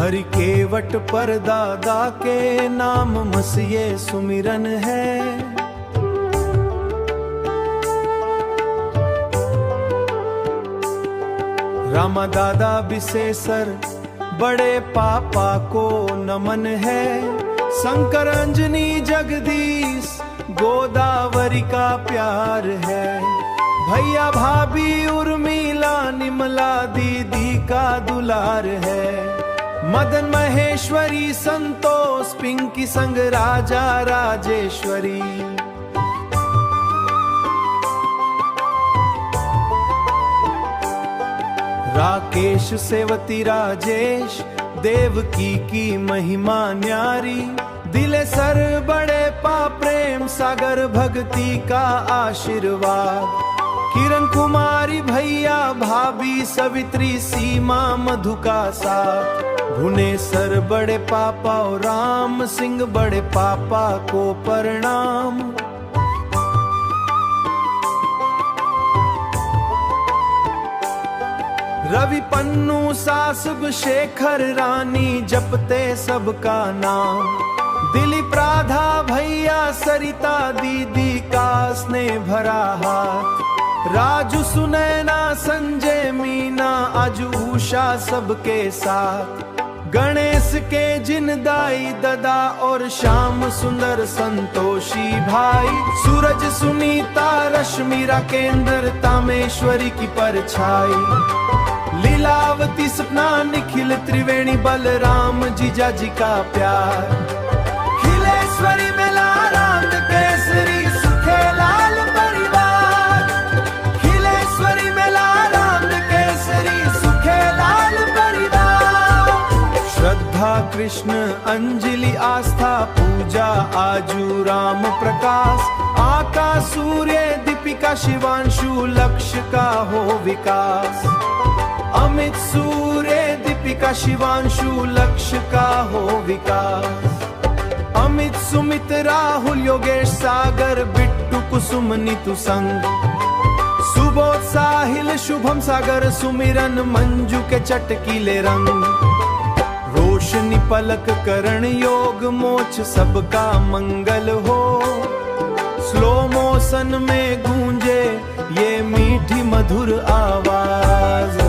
हरि केवट पर दादा के नाम मसिए सुमिरन है। रामा दादा बिसेसर बड़े पापा को नमन है। शंकर अंजनी जगदीश गोदावरी का प्यार है। भैया भाभी उर्मिला निमला दीदी का दुलार है। मदन महेश्वरी संतोष पिंकी संग राजा राजेश्वरी। राकेश सेवती राजेश देवकी की महिमा न्यारी। दिले सर बड़े पा प्रेम सागर भक्ति का आशीर्वाद। किरण कुमारी भैया भाभी सवित्री सीमा मधु का साथ। भुवनेश्वर बड़े पापा और राम सिंह बड़े पापा को प्रणाम। रवि पन्नू सास शेखर रानी जपते सबका नाम। दिलीप राधा भैया सरिता दीदी का स्नेह भरा हाथ। राजू सुनैना संजय मीना आज उषा सबके साथ। गणेश के जिनदाई ददा और श्याम सुंदर संतोषी भाई। सूरज सुनीता रश्मि राकेंद्र तामेश्वरी की परछाई। लीलावती सपना निखिल त्रिवेणी बलराम जीजा जी का प्यार। खिलेश्वरी मेला राम केसरी सुखे लाल परिवार। खिलेश्वरी मेला राम केसरी सुखे लाल परिवार। श्रद्धा कृष्ण अंजलि आस्था पूजा आजू राम प्रकाश। आकाश सूर्य दीपिका शिवांशु लक्ष्य का हो विकास। अमित सूर्य दीपिका शिवांशु लक्ष्य का हो विकास। अमित सुमित राहुल योगेश सागर बिट्टू कुसुम नीतू संग। सुबोध साहिल शुभम सागर सुमिरन मंजू के चटकीले रंग। रोशनी पलक करण योग मोच सबका मंगल हो। स्लो मोशन में गूंजे ये मीठी मधुर आवाज।